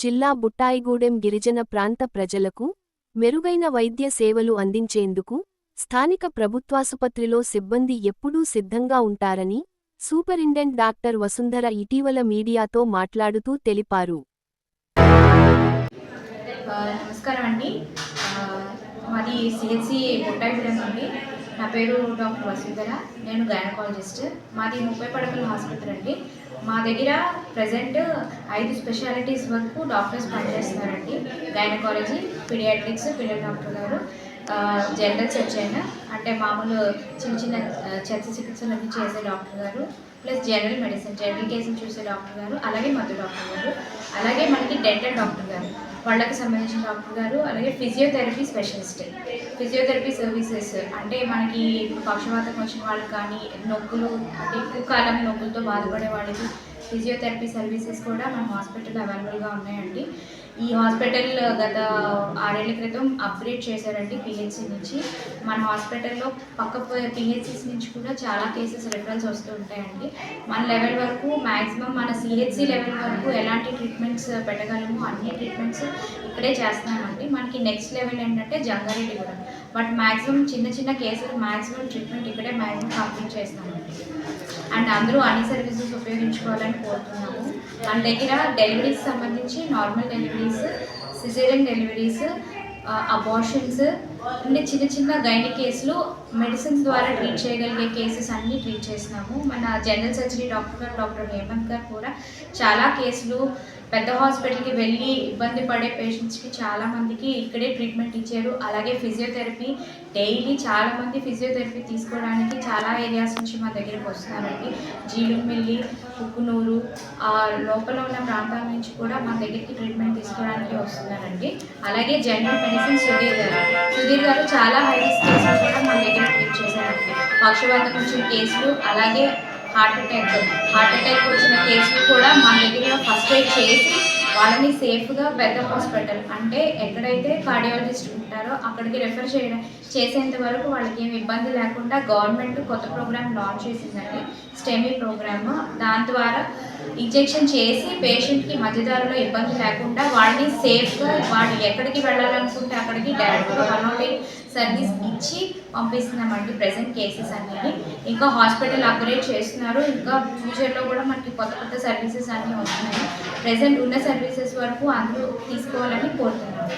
జిల్లా బుట్టాయిగూడెం గిరిజన ప్రాంత ప్రజలకు మెరుగైన వైద్య సేవలు అందించేందుకు స్థానిక ప్రభుత్వాసుపత్రిలో సిబ్బంది ఎప్పుడూ సిద్ధంగా ఉంటారని సూపరింటెండెంట్ డాక్టర్ వసుంధర ఇటీవల మీడియాతో మాట్లాడుతూ తెలిపారు. నమస్కారం అండి. మాది సిహెచ్సి బుట్టాయిగూడెం అండి. నా పేరు డాక్టర్ వసుంధర. నేను గైనకాలజిస్ట్. మాది 30 పడకల హాస్పిటల్ అండి. మా దగ్గర ప్రజెంట్ 5 స్పెషాలిటీస్ వరకు డాక్టర్స్ పనిచేస్తున్నారండి. గైనకాలజీ, పీడియాట్రిక్స్, పిల్లల డాక్టర్ గారు, జనరల్ సర్జన్ అంటే మామూలు చిన్న చిన్న చికిత్సలన్నీ చేసే డాక్టర్ గారు, ప్లస్ జనరల్ మెడిసిన్, జనరల్ కేసులు చూసే డాక్టర్ గారు, అలాగే మధు డాక్టర్ గారు, అలాగే మనకి డెంటల్ డాక్టర్ గారు, వాళ్ళకి సంబంధించిన డాక్టర్ గారు, అలాగే ఫిజియోథెరపీ స్పెషలిస్ట్, ఫిజియోథెరపీ సర్వీసెస్ అంటే మనకి పక్షవాతం వచ్చిన వాళ్ళకి కానీ, నొప్పులు అంటే ఎక్కువ కాలం నొప్పులతో బాధపడే వాళ్ళకి ఫిజియోథెరపీ సర్వీసెస్ కూడా మన హాస్పిటల్లో అవైలబుల్గా ఉన్నాయండి. ఈ హాస్పిటల్ గత 6 ఏళ్ల క్రితం అప్గ్రేడ్ చేశారండి పిహెచ్సి నుంచి. మన హాస్పిటల్లో పక్క పిహెచ్సిస్ నుంచి కూడా చాలా కేసెస్ రిఫరల్స్ వస్తూ ఉంటాయండి. మన లెవెల్ వరకు మ్యాక్సిమం మన సిహెచ్సి లెవెల్ వరకు ఎలాంటి ట్రీట్మెంట్స్ పెట్టగలము అన్ని ట్రీట్మెంట్స్ ఇక్కడే చేస్తున్నామండి. మనకి నెక్స్ట్ లెవెల్ ఏంటంటే జంగారెడ్డి కూడా, బట్ మ్యాక్సిమం చిన్న చిన్న కేసులు మ్యాక్సిమం ట్రీట్మెంట్ ఇక్కడే మ్యాక్సిమం కంప్లీట్ చేస్తామండి. అండ్ అందరూ అన్ని సర్వీసెస్ ఉపయోగించుకోవాలని కోరుతున్నాము. మన దగ్గర డెలివరీస్ సంబంధించి normal deliveries, caesarean deliveries, abortions, అంటే చిన్న చిన్న గైనీ కేసులు మెడిసిన్స్ ద్వారా ట్రీట్ చేయగలిగే కేసెస్ అన్నీ ట్రీట్ చేస్తున్నాము. మన జనరల్ సర్జరీ డాక్టర్ హేమంత్ గారు కూడా చాలా కేసులు పెద్ద హాస్పిటల్కి వెళ్ళి ఇబ్బంది పడే పేషెంట్స్కి చాలామందికి ఇక్కడే ట్రీట్మెంట్ ఇచ్చారు. అలాగే ఫిజియోథెరపీ డైలీ చాలామంది ఫిజియోథెరపీ తీసుకోవడానికి చాలా ఏరియాస్ నుంచి మా దగ్గరికి వస్తున్నారండి. జీలుమిల్లి, కుక్కునూరు లోపల ఉన్న ప్రాంతాల నుంచి కూడా మా దగ్గరికి ట్రీట్మెంట్ తీసుకోవడానికి వస్తున్నారండి. అలాగే జనరల్ మెడిసిన్ సుధీర్ గారు చాలా హై రిస్క్ కేసులు కూడా మా దగ్గర ట్రీట్ చేశారండి. పక్షవాతం వచ్చిన కేసులు, అలాగే హార్ట్ అటాక్ వచ్చిన కేసులు కూడా మా దగ్గర ఫస్ట్ ఎయిడ్ చేసి వాళ్ళని సేఫ్గా పెద్ద హాస్పిటల్ అంటే ఎక్కడైతే కార్డియాలజిస్ట్ ఉంటారో అక్కడికి రెఫర్ చేసేంత వరకు వాళ్ళకి ఏమి ఇబ్బంది లేకుండా గవర్నమెంట్ కొత్త ప్రోగ్రామ్ లాంచ్ చేసిందండి, స్టెమీ ప్రోగ్రామ్. దాని ద్వారా ఇంజెక్షన్ చేసి పేషెంట్కి మధ్యదారిలో ఇబ్బంది లేకుండా వాళ్ళని సేఫ్గా వాళ్ళు ఎక్కడికి వెళ్ళాలనుకుంటే అక్కడికి డైరెక్ట్గా 108 సర్వీస్ ఇచ్చి పంపిస్తున్నామండి. ప్రెజెంట్ కేసెస్ అనేది ఇంకా హాస్పిటల్ అప్గ్రేడ్ చేస్తున్నారు. ఇంకా ఫ్యూచర్లో కూడా మనకి కొత్త సర్వీసెస్ అన్నీ వస్తున్నాయి. ప్రెజెంట్ ఉన్న సర్వీసెస్ వరకు అందరూ తీసుకోవాలని కోరుతున్నాము.